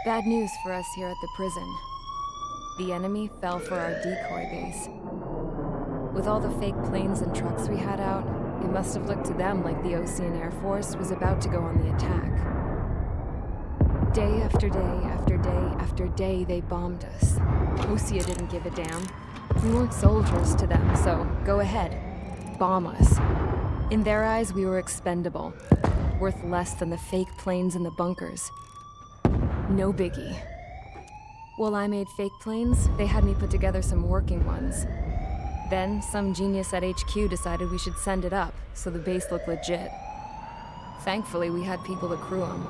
Bad news for us here at the prison. The enemy fell for our decoy base. With all the fake planes and trucks we had out, it must have looked to them like the Ocean Air Force was about to go on the attack. Day after day after day after day, they bombed us. Osea didn't give a damn. We weren't soldiers to them, so go ahead. Bomb us. In their eyes, we were expendable. Worth less than the fake planes in the bunkers. No biggie. While I made fake planes, they had me put together some working ones. Then, some genius at HQ decided we should send it up, so the base looked legit. Thankfully, we had people to crew them.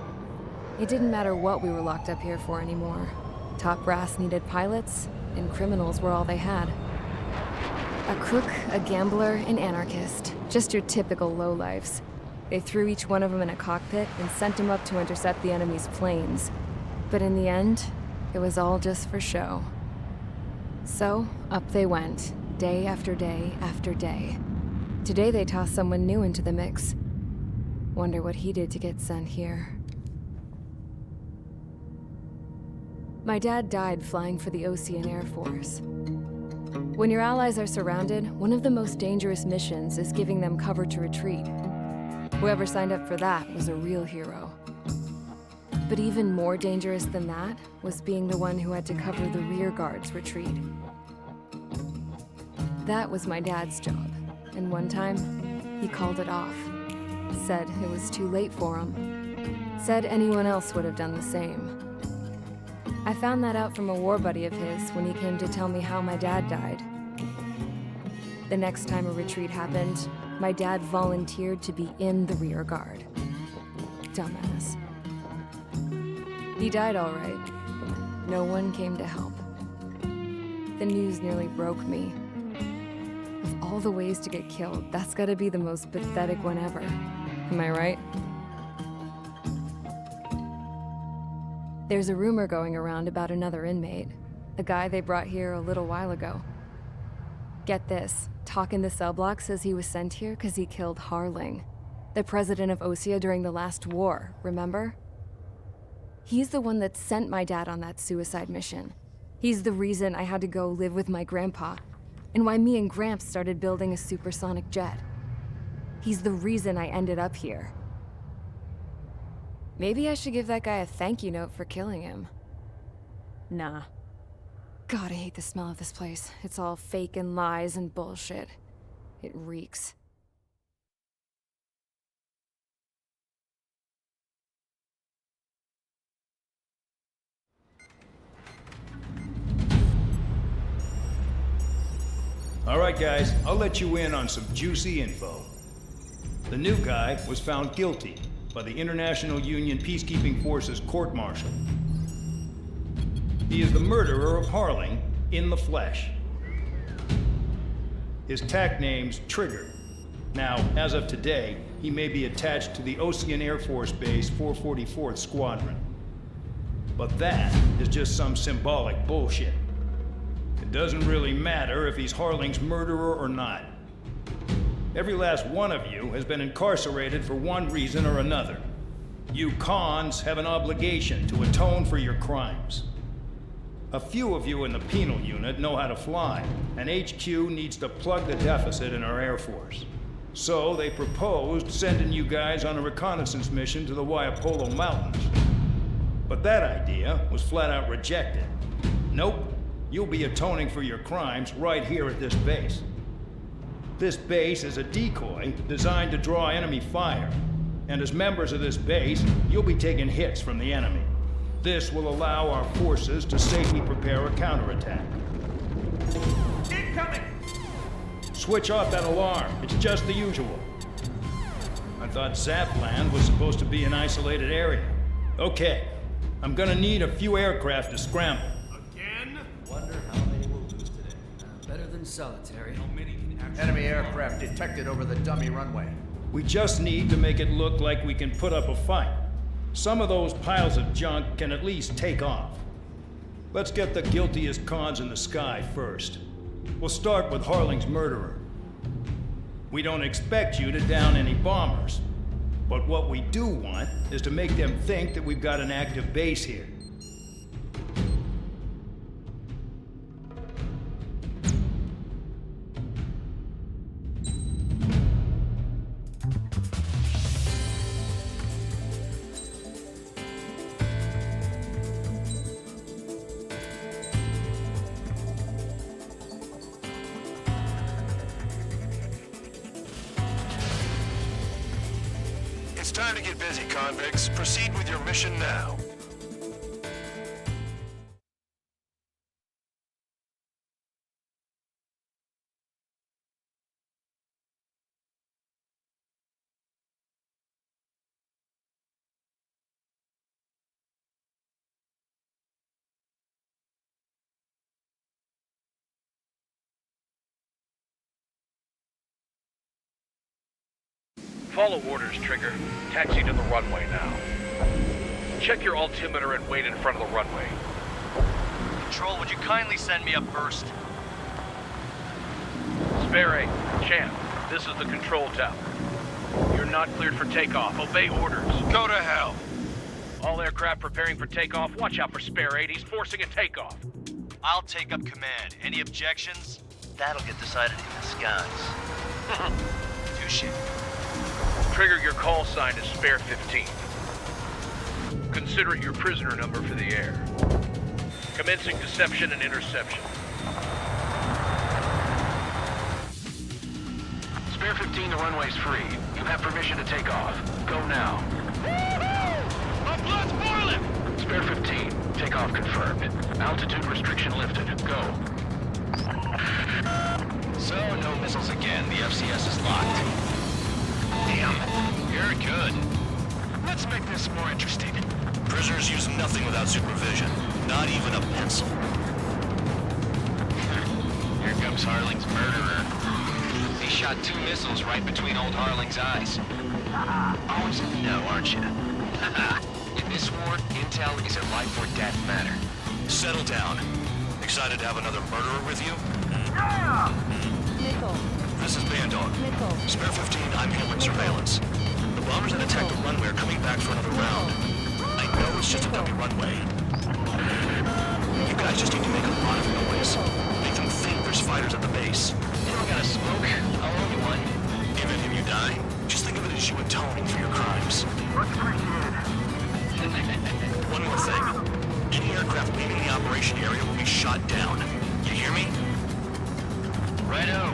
It didn't matter what we were locked up here for anymore. Top brass needed pilots, and criminals were all they had. A crook, a gambler, an anarchist. Just your typical lowlifes. They threw each one of them in a cockpit and sent them up to intercept the enemy's planes. But in the end, it was all just for show. So, up they went, day after day after day. Today they tossed someone new into the mix. Wonder what he did to get sent here. My dad died flying for the Ocean Air Force. When your allies are surrounded, one of the most dangerous missions is giving them cover to retreat. Whoever signed up for that was a real hero. But even more dangerous than that was being the one who had to cover the rear guard's retreat. That was my dad's job, and one time, he called it off. Said it was too late for him. Said anyone else would have done the same. I found that out from a war buddy of his when he came to tell me how my dad died. The next time a retreat happened, my dad volunteered to be in the rear guard. Dumbass. He died all right. No one came to help. The news nearly broke me. Of all the ways to get killed, that's gotta be the most pathetic one ever. Am I right? There's a rumor going around about another inmate. A guy they brought here a little while ago. Get this, talk in the cell block says he was sent here because he killed Harling, the president of Osea during the last war, remember? He's the one that sent my dad on that suicide mission. He's the reason I had to go live with my grandpa, and why me and Gramps started building a supersonic jet. He's the reason I ended up here. Maybe I should give that guy a thank you note for killing him. Nah. God, I hate the smell of this place. It's all fake and lies and bullshit. It reeks. All right, guys, I'll let you in on some juicy info. The new guy was found guilty by the International Union Peacekeeping Forces court-martial. He is the murderer of Harling in the flesh. His TAC name's Trigger. Now, as of today, he may be attached to the Ocean Air Force Base 444th Squadron. But that is just some symbolic bullshit. It doesn't really matter if he's Harling's murderer or not. Every last one of you has been incarcerated for one reason or another. You cons have an obligation to atone for your crimes. A few of you in the penal unit know how to fly, and HQ needs to plug the deficit in our Air Force. So they proposed sending you guys on a reconnaissance mission to the Waiapolo Mountains. But that idea was flat out rejected. Nope. You'll be atoning for your crimes right here at this base. This base is a decoy designed to draw enemy fire. And as members of this base, you'll be taking hits from the enemy. This will allow our forces to safely prepare a counterattack. Incoming! Switch off that alarm. It's just the usual. I thought Zapland was supposed to be an isolated area. Okay, I'm gonna need a few aircraft to scramble. Wonder how many we'll lose today. Better than solitary. How many can actually Enemy aircraft detected over the dummy runway. We just need to make it look like we can put up a fight. Some of those piles of junk can at least take off. Let's get the guiltiest cons in the sky first. We'll start with Harling's murderer. We don't expect you to down any bombers. But what we do want is to make them think that we've got an active base here. to get busy, convicts. Proceed with your mission now. Follow orders, Trigger. Taxi to the runway now. Check your altimeter and wait in front of the runway. Control, would you kindly send me up first? Spare 8, Champ, this is the control tower. You're not cleared for takeoff. Obey orders. Go to hell. All aircraft preparing for takeoff. Watch out for Spare 8. He's forcing a takeoff. I'll take up command. Any objections? That'll get decided in the skies. Touche. Trigger, your call sign is Spare 15. Consider it your prisoner number for the air. Commencing deception and interception. Spare 15, the runway's free. You have permission to take off. Go now. My blood's boiling! Spare 15, takeoff confirmed. Altitude restriction lifted. Go. So, no missiles again. The FCS is locked. Damn, you're good. Let's make this more interesting. Prisoners use nothing without supervision. Not even a pencil. Here comes Harling's murderer. He shot 2 missiles right between old Harling's eyes. Always in the know, aren't you? In this war, intel is a life or death matter. Settle down. Excited to have another murderer with you? Nickel. This is Bandog. Nickel. Spare 15, I'm handling surveillance. The bombers that attacked the runway are coming back for another round. I know it's just a dummy runway. You guys just need to make a lot of noise. Make them think there's fighters at the base. You don't gotta smoke. I'll owe you one. Even if you die, just think of it as you atoning for your crimes. One more thing. Any aircraft leaving the operation area will be shot down. You hear me? Righto.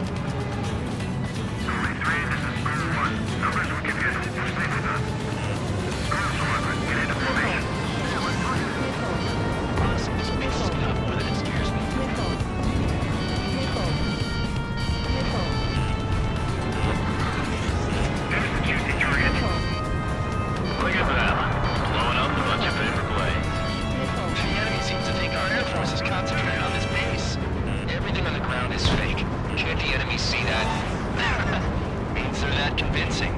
Honestly, this base is not more than it scares me. Look at them. Blowing up a bunch of paper planes. The enemy seems to think our air force is concentrated on this base. Everything on the ground is fake. Can't the enemy see that? Means they're that convincing.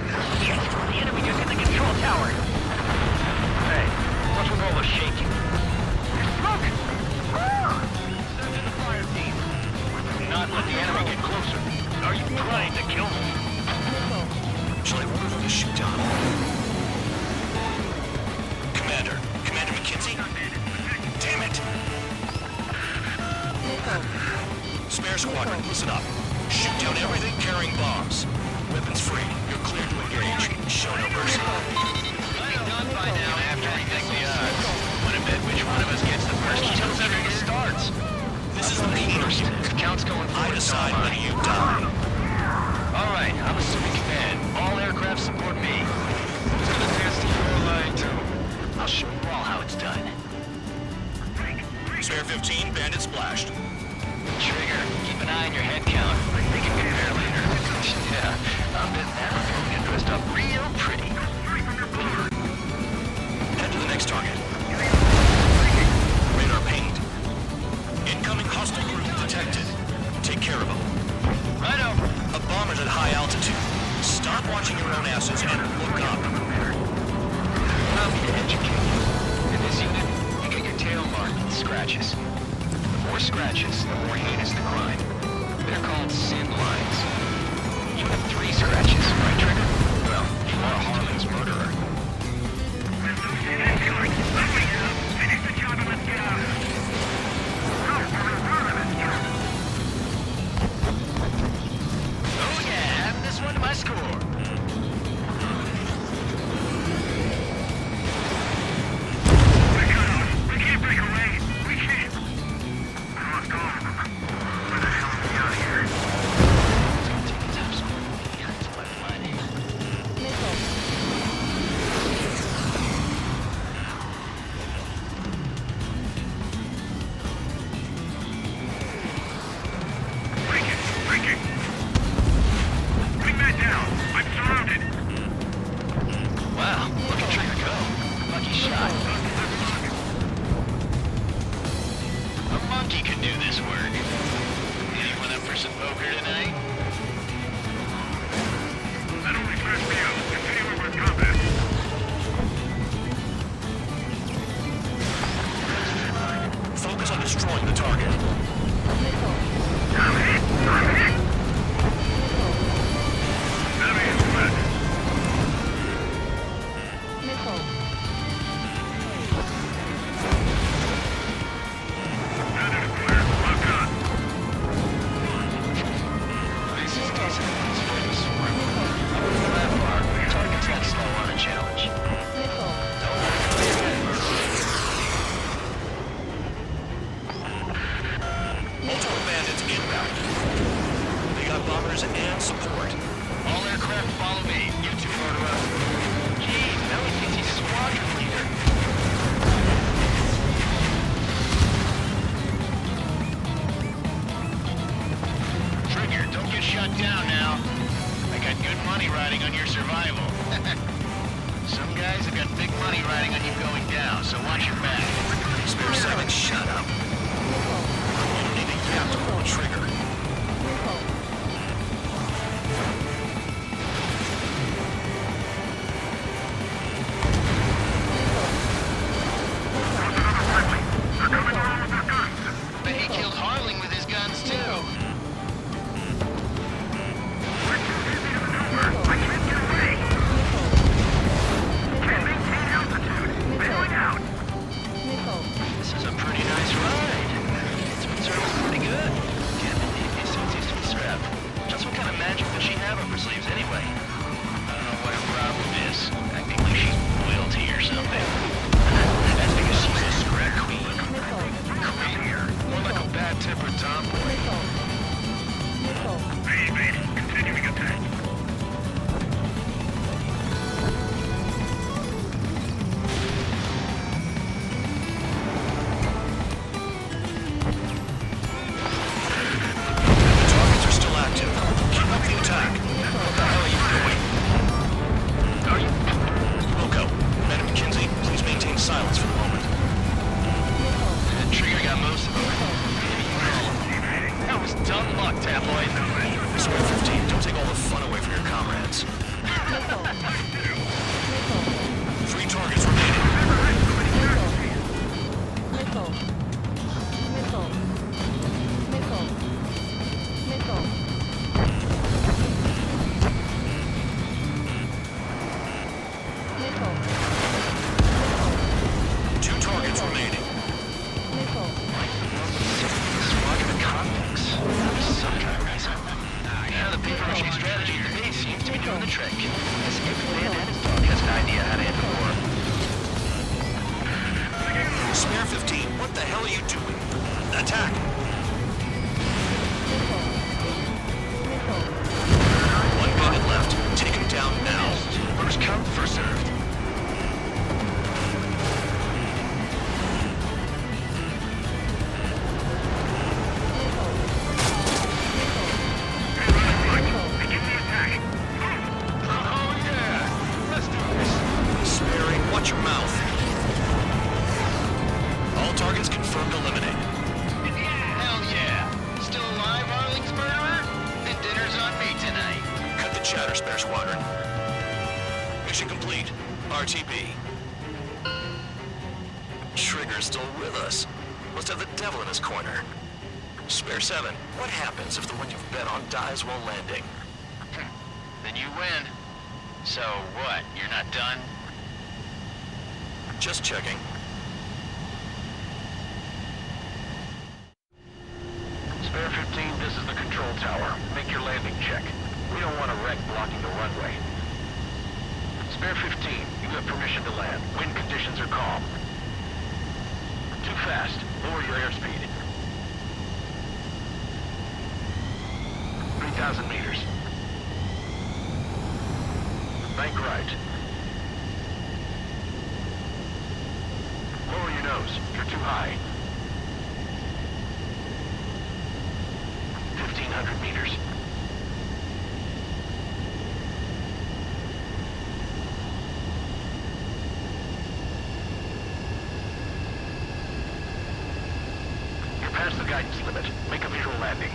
The enemy just hit the control tower. Hey, what's with all the shaking? Look! Send in the fire team. Not let the enemy get closer. Are you trying to kill me? Shall I order them to shoot down? Commander McKenzie? Damn it! Spare squadron, listen up. Shoot down everything carrying bombs. Weapons free. You're clear to engage. Show no mercy. Done by now after we pick the odds. Want to bet which one of us gets the first kill everything starts? This is the first. Count's going I forward. decide when you die. All right, I'm assuming command. All aircraft support me. Who's gonna test your line too? I'll show you all how it's done. Spare 15, bandit splashed. Trigger, keep an eye on your head count. We can get there later. Yeah, I'll bet that will get dressed up real pretty. Head to the next target. Radar pinged. Incoming hostile group detected. Take care of them. Righto. A bomber's at high altitude. Stop watching your own asses and look up. Allow me to educate you. In this unit, you get your tail marked with scratches. The more scratches, the more heinous the crime. They're called sin lines. You have 3 scratches, right, Trigger? Well, you are Harling's murderer. Oh yeah, add this one to my score. think you could do this work? Anyone up for some poker tonight? That only fresh me out. Continue with combat. Focus on destroying the target. Enemy is threat. Enemy clear. Lock on. This is decent. It's for the swarm. I wouldn't go that far. Target's got slow on a challenge. Don't let it go your head. Multiple bandits inbound. They got bombers and support. All aircraft follow me. You two order up. Gee, now he thinks he's squadron leader. Trigger, don't get shut down now. I got good money riding on your survival. Some guys have got big money riding on you going down, so watch your back. Spare 7, shut up. You don't need to yap to pull a trigger. Bet he killed Harling with his guns, too. This is a pretty nice ride. It's been serviced pretty good. Captain Hickey seems to be strapped. Just what kind of magic does she have up her sleeves anyway? I don't know what her problem is. Acting like she's royalty or something. That's because she's a scrap queen. Queen? More like a bad-tempered tomboy. Evade. Continuing attack. Targets are still active. Keep up the attack. What the hell are you doing? Are you? Wilco, Madam McKinsey, please maintain silence for the moment. Trigger got most of them. That was dumb luck, tabloid. Spare 15, don't take all the fun away from your comrades. 3 targets remaining. Two targets remaining. Squadron of convicts. That was some kind of reason. Now the paper mache strategy today seems to be doing the trick. This every man and his dog has an idea how to end the war. Spare 15, what the hell are you doing? Attack! One bandit left. Take him down now. First come, first served. Oh yeah! Let's do this. Sparing, watch your mouth. All targets confirmed eliminated. Hell yeah! Still alive, Arling's murderer? Then dinner's on me tonight. Cut the chatter, Spare Squadron. Mission complete. RTB. Trigger's still with us. Must have the devil in his corner. Spare 7, what happens if the one you've bet on dies while landing? Then you win. So what? You're not done? Just checking. Spare 15, this is the control tower. Make your landing check. We don't want a wreck blocking the runway. Spare 15, you have permission to land. Wind conditions are calm. Too fast. Lower your airspeed. 3,000 meters. Bank right. Lower your nose. You're too high. 1,500 meters. Your Pass the guidance limit. Make a visual landing.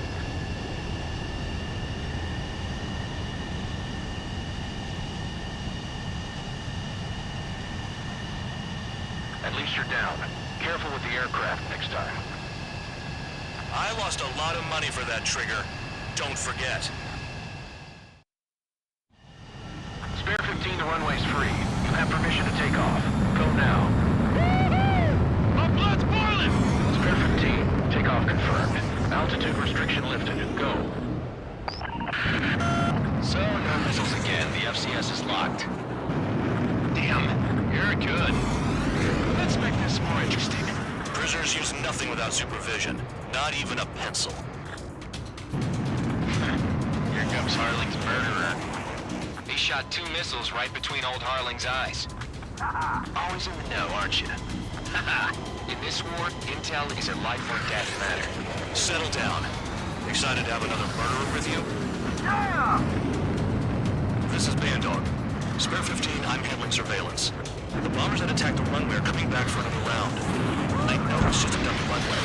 At least you're down. Careful with the aircraft next time. I lost a lot of money for that trigger. Don't forget. Spare 15, the runway's free. You have permission to take off. Go now. My blood's boiling! Spare 15, takeoff confirmed. Altitude restriction lifted. Go. So, no missiles again. The FCS is locked. Damn, you're good. Let's make this more interesting. Prisoners use nothing without supervision. Not even a pencil. Here comes Harling's murderer. He shot 2 missiles right between old Harling's eyes. Always in the know, aren't you? In this war, intel is a life or death matter. Settle down. Excited to have another murderer with you? This is Bandog. Spare 15, I'm handling surveillance. The bombers that attacked the runway are coming back for another round. I know it's just a dummy runway.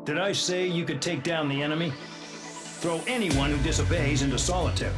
Did I say you could take down the enemy? Throw anyone who disobeys into solitary.